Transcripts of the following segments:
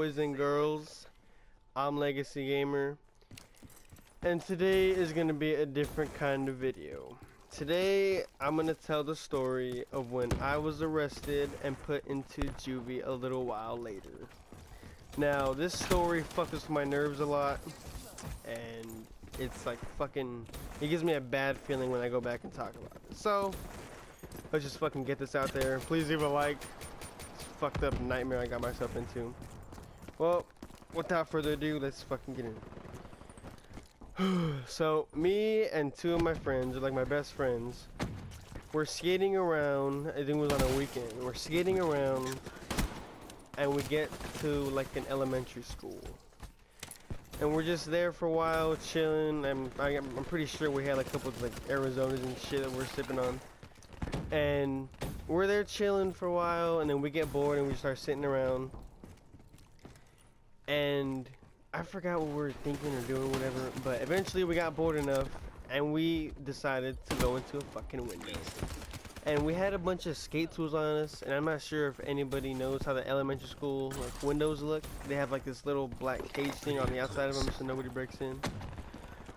boys and girls? I'm Legacy Gamer, and today is going to be a different kind of video. Today, I'm going to tell the story of when I was arrested and put into juvie a little while later. Now, this story fucks with my nerves a lot, and it's like fucking, it gives me a bad feeling when I go back and talk about it. So, let's just fucking get this out there. Please leave a like. It's a fucked up nightmare I got myself into. Well, without further ado, let's fucking get in. So, me and two of my friends, like my best friends, we're skating around. I think it was on a weekend. We're skating around, and we get to like an elementary school. And we're just there for a while, chilling. I'm pretty sure we had like a couple of like Arizonas and shit that we're sipping on. And we're there chilling for a while, and then we get bored and we start sitting around. And I forgot what we were thinking or doing, whatever. But eventually we got bored enough, and we decided to go into a fucking window. And we had a bunch of skate tools on us, and I'm not sure if anybody knows how the elementary school like windows look. They have like this little black cage thing on the outside of them so nobody breaks in.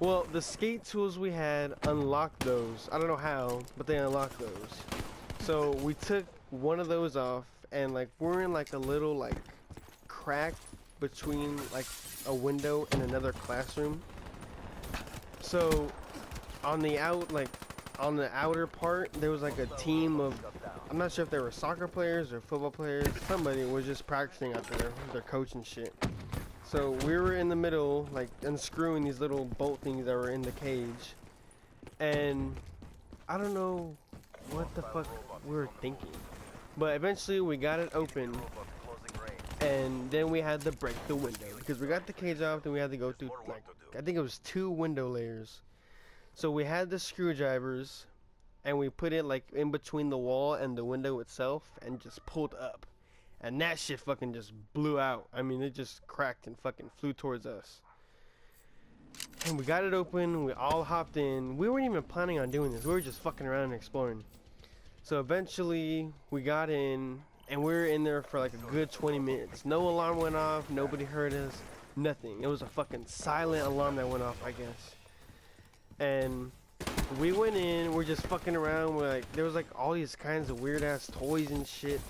Well, the skate tools we had unlocked those. I don't know how, but they unlocked those. So we took one of those off, and like we're in like a little like crack between like a window and another classroom. So on the outer part, there was like a team of, I'm not sure if they were soccer players or football players. Somebody was just practicing out there, their coach and shit. So we were in the middle, like unscrewing these little bolt things that were in the cage. And I don't know what the fuck we were thinking. But eventually we got it open. And then we had to break the window. Because we got the cage off, then we had to go through, like, I think it was 2 window layers. So we had the screwdrivers, and we put it like in between the wall and the window itself, and just pulled up, and that shit fucking just blew out. I mean, it just cracked and fucking flew towards us. And we got it open. We all hopped in. We weren't even planning on doing this. We were just fucking around and exploring. So eventually we got in, and we were in there for like a good 20 minutes. No alarm went off. Nobody heard us. Nothing. It was a fucking silent alarm that went off, I guess. And we went in, we're just fucking around, we're like, there was like all these kinds of weird ass toys and shit,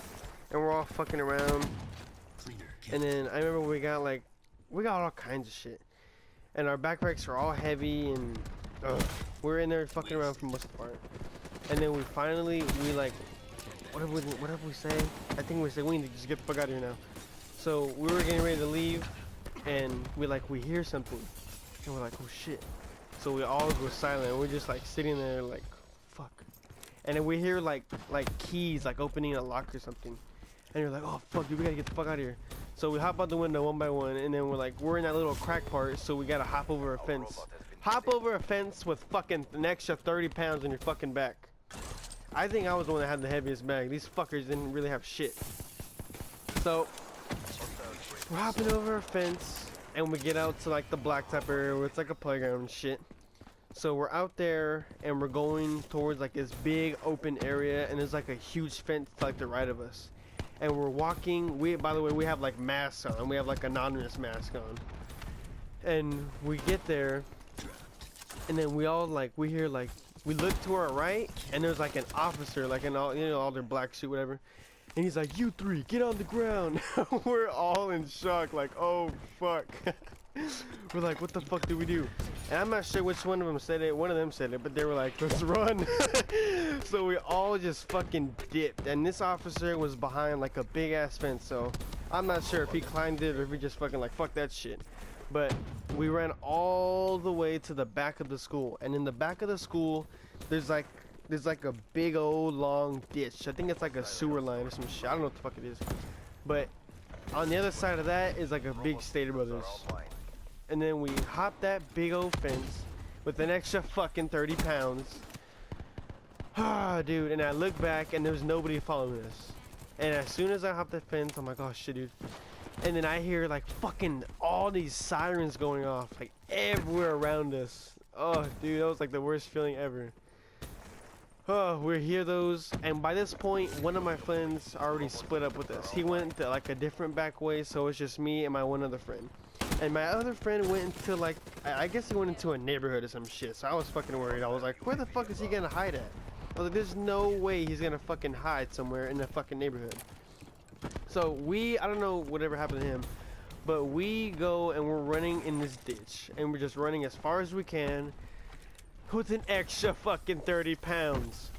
and we're all fucking around. And then I remember we got all kinds of shit, and our backpacks are all heavy, and we're in there fucking around for most of the part. And then we finally, what did we say? I think we said we need to just get the fuck out of here now. So we were getting ready to leave, and we hear something, and we're like, oh shit. So we all go silent. We're just like sitting there like, fuck. And then we hear like keys like opening a lock or something. And you're like, oh fuck, dude, we gotta get the fuck out of here. So we hop out the window one by one, and then we're in that little crack part, so we gotta hop over a fence. Hop over a fence with fucking an extra 30 pounds on your fucking back. I think I was the one that had the heaviest bag. These fuckers didn't really have shit. So we're hopping over a fence. And we get out to like the blacktop area where it's like a playground and shit. So we're out there and we're going towards like this big open area, and there's like a huge fence to like the right of us. And we're walking. By the way, we have like masks on. We have like anonymous mask on. And we get there, and then we hear we look to our right, and there's like an officer, like in all their black suit, whatever. And he's like, you 3, get on the ground. We're all in shock, like, oh, fuck. We're like, what the fuck do we do? And I'm not sure which one of them said it. One of them said it, but they were like, let's run. So we all just fucking dipped. And this officer was behind like a big ass fence. So I'm not sure if he climbed it or if he just fucking like, fuck that shit. But we ran all the way to the back of the school. And in the back of the school, there's like a big old long ditch. I think it's like a sewer line or some shit. I don't know what the fuck it is. But on the other side of that is like a big Stater Brothers. And then we hop that big old fence with an extra fucking 30 pounds. Ah, dude. And I look back and there's nobody following us. And as soon as I hop the fence, I'm like, oh shit, dude. And then I hear like fucking all these sirens going off like everywhere around us. Oh, dude, that was like the worst feeling ever. Oh, we hear those, and by this point, one of my friends already split up with us. He went to, like, a different back way, so it's just me and my one other friend. And my other friend went into, like, I guess he went into a neighborhood or some shit, so I was fucking worried. I was like, where the fuck is he gonna hide at? I was like, there's no way he's gonna fucking hide somewhere in a fucking neighborhood. So I don't know whatever happened to him, but we go and we're running in this ditch, and we're just running as far as we can with an extra fucking 30 pounds.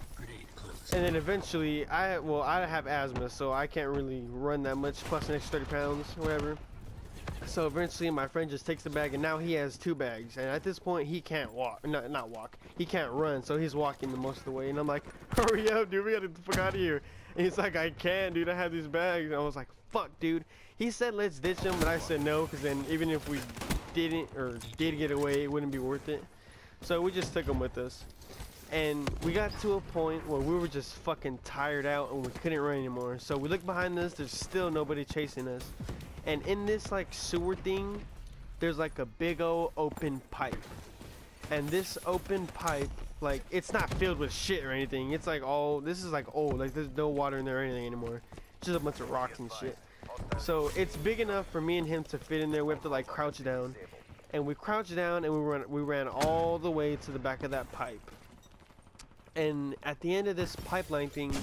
And then eventually, I have asthma, so I can't really run that much, plus an extra 30 pounds, whatever. So eventually, my friend just takes the bag, and now he has 2 bags. And at this point, he can't walk, not walk, he can't run, so he's walking the most of the way. And I'm like, hurry up, dude, we gotta get the fuck out of here. And he's like, I can't, dude, I have these bags. And I was like, fuck, dude. He said, let's ditch him, but I said no, because then even if we did get away, it wouldn't be worth it. So we just took him with us. And we got to a point where we were just fucking tired out and we couldn't run anymore. So we look behind us, there's still nobody chasing us. And in this like sewer thing, there's like a big old open pipe. And this open pipe, like, it's not filled with shit or anything. It's like this is like old, like there's no water in there or anything anymore. It's just a bunch of rocks and shit. So it's big enough for me and him to fit in there. We have to like crouch down. And we crouched down and we ran all the way to the back of that pipe. And at the end of this pipeline thing,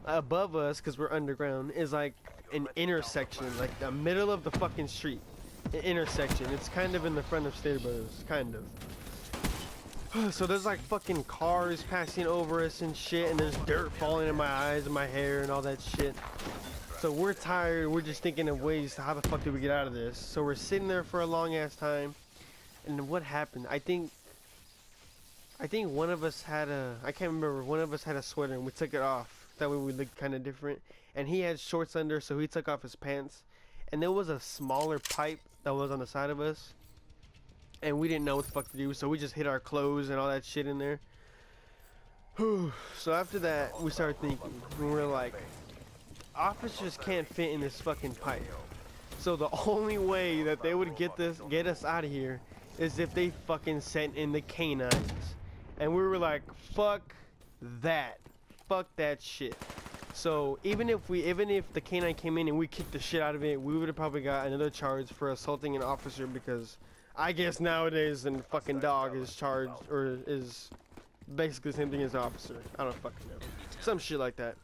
above us, because we're underground, is like an intersection, like the middle of the fucking street. An intersection. It's kind of in the front of Stater Brothers, kind of. So there's like fucking cars passing over us and shit, and there's dirt falling in my eyes and my hair and all that shit. So we're tired, we're just thinking of ways to how the fuck do we get out of this. So we're sitting there for a long ass time, and then what happened? I think one of us had I can't remember, one of us had a sweater and we took it off. That way we looked kind of different. And he had shorts under, so he took off his pants. And there was a smaller pipe that was on the side of us. And we didn't know what the fuck to do, so we just hid our clothes and all that shit in there. So after that, we started thinking, we were like, officers can't fit in this fucking pipe. So the only way that they would get us out of here is if they fucking sent in the canines. And we were like, fuck that shit. So even if the canine came in and we kicked the shit out of it, we would have probably got another charge for assaulting an officer, because I guess nowadays a fucking dog is charged, or is basically the same thing as an officer. I don't fucking know, some shit like that.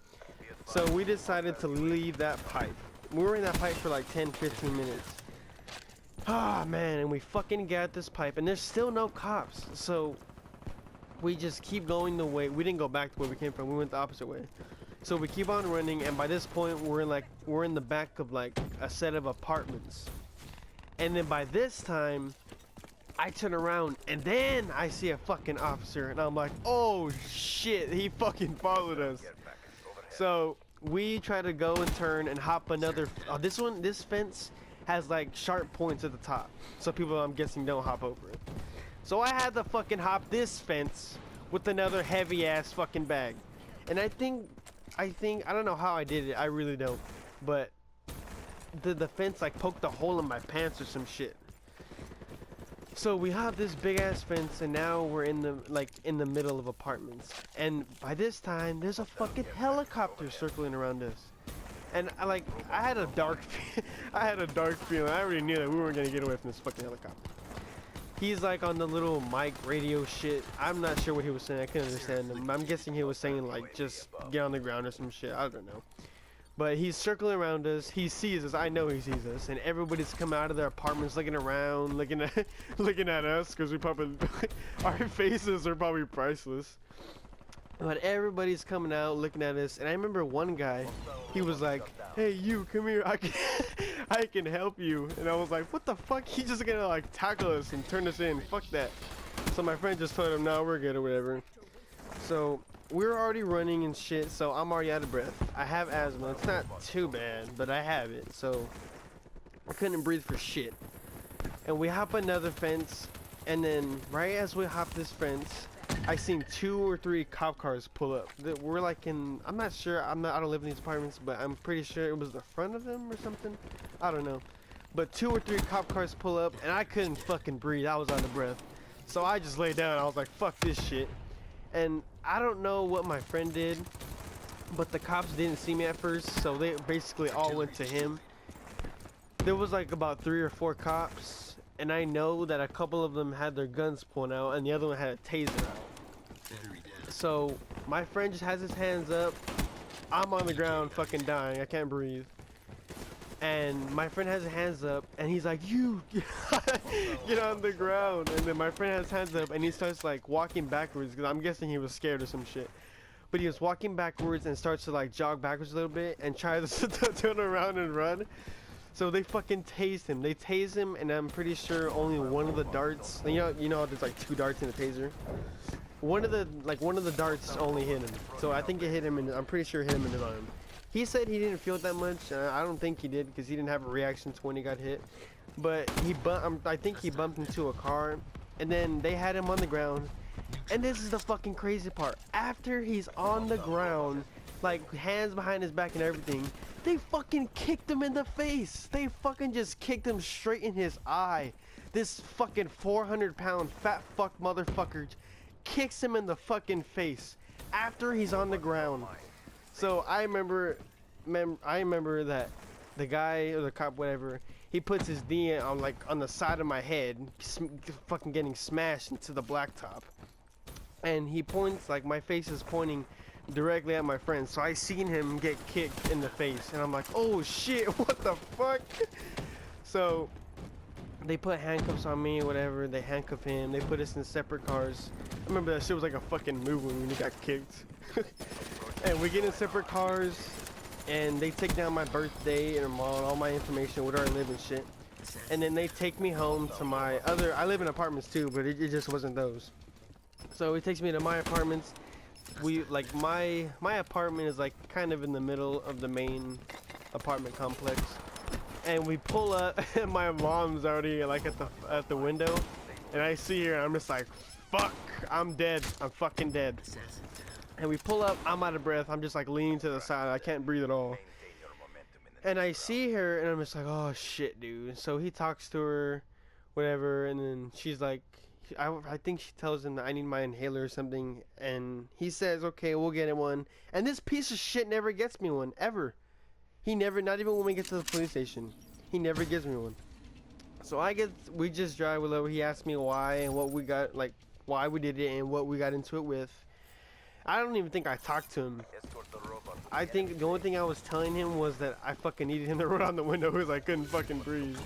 So we decided to leave that pipe. We were in that pipe for like 10-15 minutes. Ah, man, and we fucking got this pipe, and there's still no cops. So we just keep going the way. We didn't go back to where we came from. We went the opposite way. So we keep on running, and by this point we're in the back of like a set of apartments. And then by this time, I turn around and then I see a fucking officer, and I'm like, oh shit, he fucking followed us. So we try to go and turn and hop another. This fence has like sharp points at the top, so people, I'm guessing, don't hop over it. So I had to fucking hop this fence with another heavy ass fucking bag. And I think I don't know how I did it. I really don't. But the fence like poked a hole in my pants or some shit. So we have this big ass fence, and now we're in the middle of apartments. And by this time, there's a fucking helicopter circling around us. And I had a dark feeling. I already knew that we weren't gonna get away from this fucking helicopter. He's like on the little mic radio shit. I'm not sure what he was saying. I couldn't understand him. I'm guessing he was saying like just get on the ground or some shit. I don't know. But he's circling around us. He sees us. I know he sees us. And everybody's coming out of their apartments, looking around, looking at us, because we probably our faces are probably priceless. But everybody's coming out, looking at us. And I remember one guy, he was like, "Hey, you, come here. I can help you." And I was like, "What the fuck? He's just gonna like tackle us and turn us in. Fuck that." So my friend just told him, "No, we're good," or whatever. So we're already running and shit, so I'm already out of breath. I have asthma. It's not too bad, but I have it, so I couldn't breathe for shit. And we hop another fence, and then right as we hop this fence, I seen 2 or 3 cop cars pull up. That we're like in, I'm not sure, I don't live in these apartments, but I'm pretty sure it was the front of them or something. I don't know. But 2 or 3 cop cars pull up, and I couldn't fucking breathe. I was out of breath. So I just laid down. I was like, fuck this shit. And I don't know what my friend did, but the cops didn't see me at first, so they basically all went to him. There was like about 3 or 4 cops, and I know that a couple of them had their guns pulled out and the other one had a taser out. So my friend just has his hands up. I'm on the ground fucking dying, I can't breathe. And my friend has his hands up and he's like, you get on the ground. And then my friend has his hands up and he starts like walking backwards, because I'm guessing he was scared or some shit. But he was walking backwards and starts to like jog backwards a little bit and try to turn around and run. So they fucking tased him. They tased him, and I'm pretty sure only one of the darts, you know there's like 2 darts in a taser. One of the darts only hit him. So I think it hit him, and I'm pretty sure it hit him in his arm. He said he didn't feel it that much. I don't think he did, because he didn't have a reaction to when he got hit. But I think he bumped into a car, and then they had him on the ground. And this is the fucking crazy part. After he's on the ground, like hands behind his back and everything, they fucking kicked him in the face. They fucking just kicked him straight in his eye. This fucking 400-pound fat fuck motherfucker kicks him in the fucking face after he's on the ground. So I remember that the guy or the cop, whatever, he puts his knee on the side of my head, fucking getting smashed into the blacktop. And he points, like my face is pointing directly at my friend, so I seen him get kicked in the face, and I'm like, oh shit, what the fuck? So they put handcuffs on me, whatever. They handcuff him, they put us in separate cars. I remember that shit was like a fucking movie when he got kicked. And we get in separate cars, and they take down my birthday and all my information, where I live and shit. And then they take me home to my other, I live in apartments too, but it just wasn't those. So he takes me to my apartments. We like my apartment is like kind of in the middle of the main apartment complex, and we pull up and my mom's already like at the window, and I see her and I'm just like, fuck, I'm dead, I'm fucking dead. And we pull up, I'm out of breath, I'm just like leaning to the side, I can't breathe at all. And I see her and I'm just like, oh shit, dude. So he talks to her, whatever, and then she's like, I think she tells him that I need my inhaler or something, and he says, okay, we'll get him one. And this piece of shit never gets me one, ever. He never, not even when we get to the police station, he never gives me one. So we just drive with over. He asked me why and what we got, like why we did it and what we got into it with. I don't even think I talked to him. I think the only thing I was telling him was that I fucking needed him to roll down the window because I couldn't fucking breathe.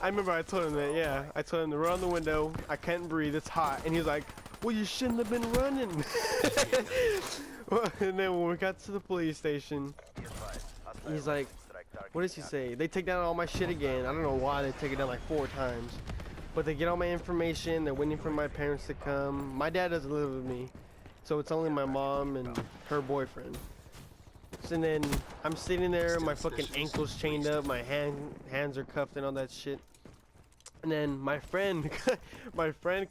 I remember I told him that, yeah. I told him to run the window. I can't breathe. It's hot. And he's like, well, you shouldn't have been running. And then when we got to the police station, he's like, what does he say? They take down all my shit again. I don't know why they take it down like 4 times. But they get all my information. They're waiting for my parents to come. My dad doesn't live with me, so it's only my mom and her boyfriend. And then I'm sitting there, my fucking ankles chained up, my hands are cuffed and all that shit. And then my friend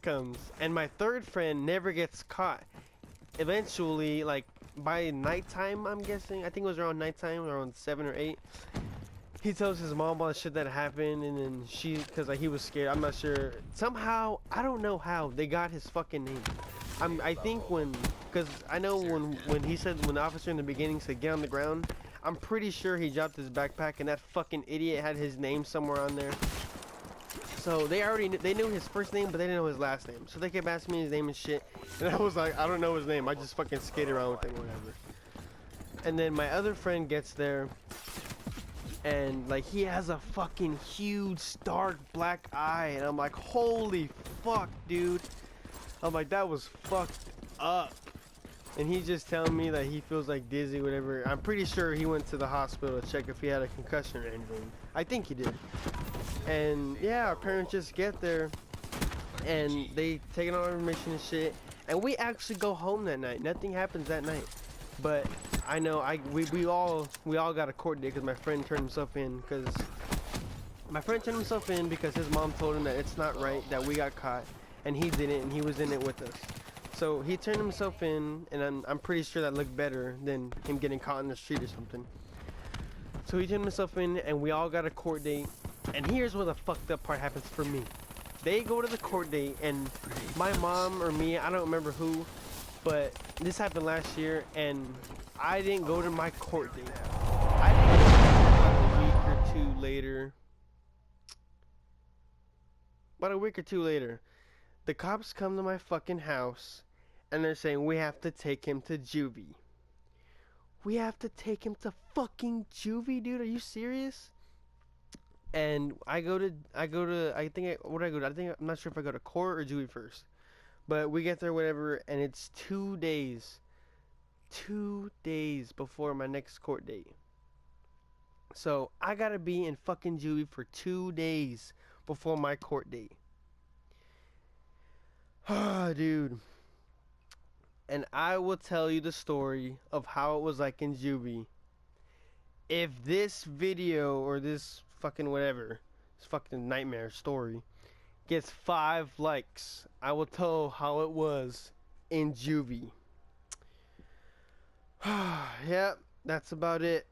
comes, and my third friend never gets caught. Eventually, like by nighttime, I'm guessing, I think it was around nighttime, around 7 or 8. He tells his mom all the shit that happened, and then cause like he was scared. I'm not sure. Somehow, I don't know how they got his fucking name. I think cause I know when he said, when the officer in the beginning said get on the ground, I'm pretty sure he dropped his backpack and that fucking idiot had his name somewhere on there. So they knew his first name, but they didn't know his last name. So they kept asking me his name and shit, and I was like, I don't know his name. I just fucking skate around with him, whatever. And then my other friend gets there, and like he has a fucking huge dark black eye, and I'm like, holy fuck, dude. I'm like, that was fucked up. And he's just telling me that he feels like dizzy, whatever. I'm pretty sure he went to the hospital to check if he had a concussion or anything. I think he did. And yeah, our parents just get there, and they take all our information and shit. And we actually go home that night. Nothing happens that night. But I know we all got a court date because my friend turned himself in. Because his mom told him that it's not right that we got caught, and he didn't, and he was in it with us. So he turned himself in, and I'm pretty sure that looked better than him getting caught in the street or something. So he turned himself in, and we all got a court date. And here's where the fucked up part happens for me. They go to the court date, and my mom or me, I don't remember who, But this happened last year, and I didn't go to my court date. I didn't go about a week or two later. About a week or two later, the cops come to my fucking house, and they're saying we have to take him to juvie. We have to take him to fucking juvie, dude. Are you serious? And I think I'm not sure if I go to court or juvie first. But we get there, whatever, and it's 2 days. 2 days before my next court date. So I gotta be in fucking juvie for 2 days before my court date. Ah, dude. And I will tell you the story of how it was like in juvie. If this video or this fucking whatever, this fucking nightmare story gets 5 likes, I will tell how it was in juvie. Yep, that's about it.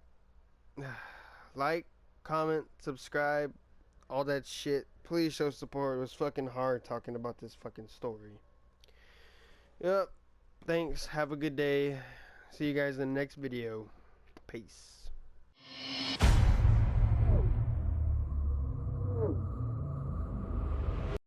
Like, comment, subscribe, all that shit. Please show support. It was fucking hard talking about this fucking story. Yep. Thanks. Have a good day. See you guys in the next video. Peace.